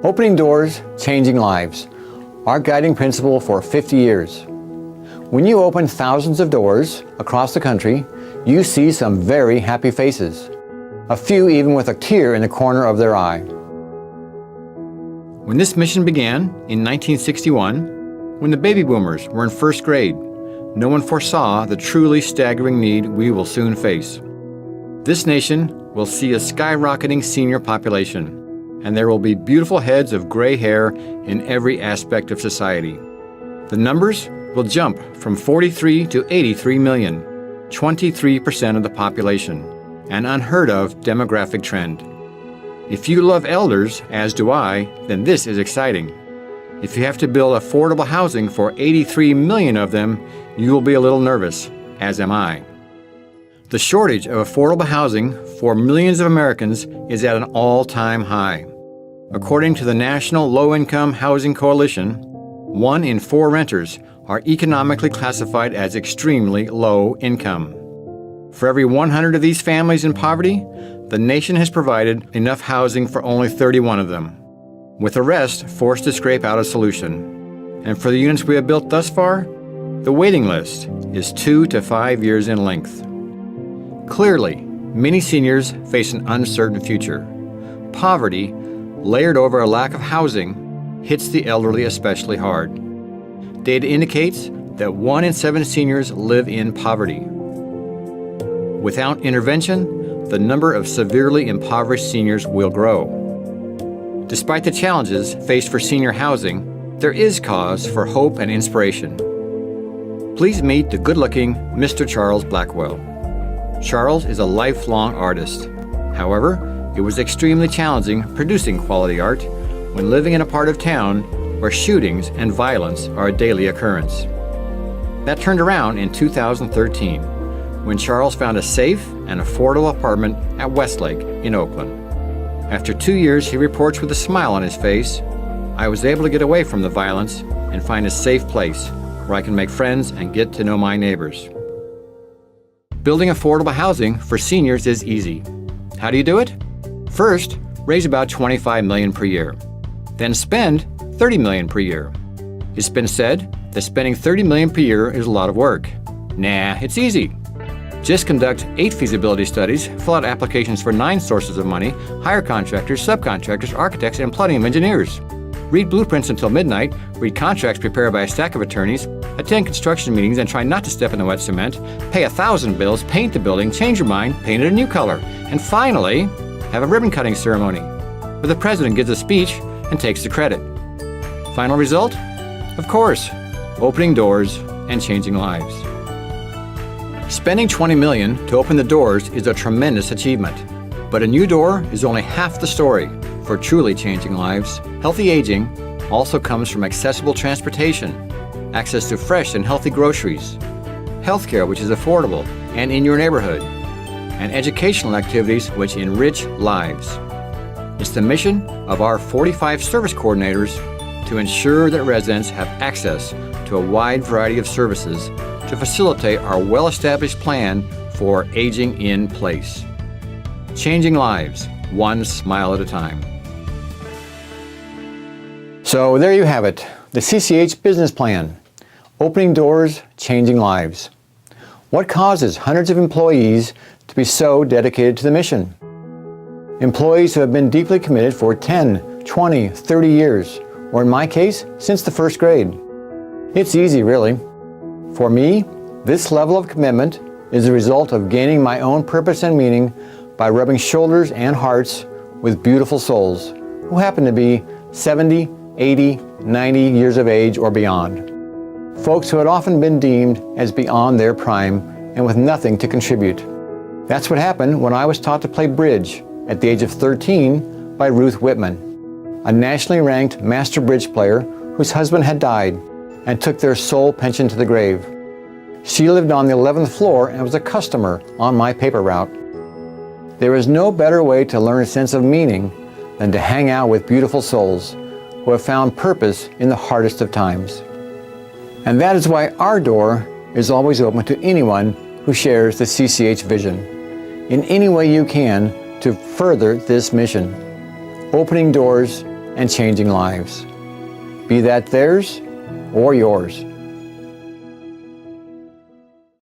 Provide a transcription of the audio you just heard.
Opening doors, changing lives. Our guiding principle for 50 years. When you open thousands of doors across the country, you see some very happy faces. A few even with a tear in the corner of their eye. When this mission began in 1961, when the baby boomers were in first grade, no one foresaw the truly staggering need we will soon face. This nation will see a skyrocketing senior population, and there will be beautiful heads of gray hair in every aspect of society. The numbers will jump from 43 to 83 million, 23% of the population, an unheard of demographic trend. If you love elders, as do I, then this is exciting. If you have to build affordable housing for 83 million of them, you will be a little nervous, as am I. The shortage of affordable housing for millions of Americans is at an all-time high. According to the National Low-Income Housing Coalition, 1 in 4 renters are economically classified as extremely low income. For every 100 of these families in poverty, the nation has provided enough housing for only 31 of them, with the rest forced to scrape out a solution. And for the units we have built thus far, the waiting list is 2 to 5 years in length. Clearly, many seniors face an uncertain future. Poverty, layered over a lack of housing, hits the elderly especially hard. Data indicates that 1 in 7 seniors live in poverty. Without intervention, the number of severely impoverished seniors will grow. Despite the challenges faced for senior housing, there is cause for hope and inspiration. Please meet the good-looking Mr. Charles Blackwell. Charles is a lifelong artist. However, it was extremely challenging producing quality art when living in a part of town where shootings and violence are a daily occurrence. That turned around in 2013 when Charles found a safe and affordable apartment at Westlake in Oakland. After 2 years, he reports with a smile on his face, "I was able to get away from the violence and find a safe place where I can make friends and get to know my neighbors." Building affordable housing for seniors is easy. How do you do it? First, raise about $25 million per year. Then spend $30 million per year. It's been said that spending $30 million per year is a lot of work. Nah, it's easy. Just conduct 8 feasibility studies, fill out applications for 9 sources of money, hire contractors, subcontractors, architects, and plenty of engineers. Read blueprints until midnight, read contracts prepared by a stack of attorneys, attend construction meetings and try not to step in the wet cement, pay 1,000 bills, paint the building, change your mind, paint it a new color, and finally, have a ribbon-cutting ceremony where the president gives a speech and takes the credit. Final result? Of course, opening doors and changing lives. Spending $20 million to open the doors is a tremendous achievement, but a new door is only half the story for truly changing lives. Healthy aging also comes from accessible transportation, access to fresh and healthy groceries, healthcare which is affordable and in your neighborhood, and educational activities which enrich lives. It's the mission of our 45 service coordinators to ensure that residents have access to a wide variety of services to facilitate our well-established plan for aging in place. Changing lives, one smile at a time. So there you have it, the CCH business plan. Opening doors, changing lives. What causes hundreds of employees to be so dedicated to the mission? Employees who have been deeply committed for 10, 20, 30 years, or in my case, since the first grade. It's easy, really. For me, this level of commitment is the result of gaining my own purpose and meaning by rubbing shoulders and hearts with beautiful souls who happen to be 70, 80, 90 years of age or beyond. Folks who had often been deemed as beyond their prime and with nothing to contribute. That's what happened when I was taught to play bridge at the age of 13 by Ruth Whitman, a nationally ranked master bridge player whose husband had died and took their sole pension to the grave. She lived on the 11th floor and was a customer on my paper route. There is no better way to learn a sense of meaning than to hang out with beautiful souls who have found purpose in the hardest of times. And that is why our door is always open to anyone who shares the CCH vision, in any way you can to further this mission. Opening doors, and changing lives. Be that theirs or yours.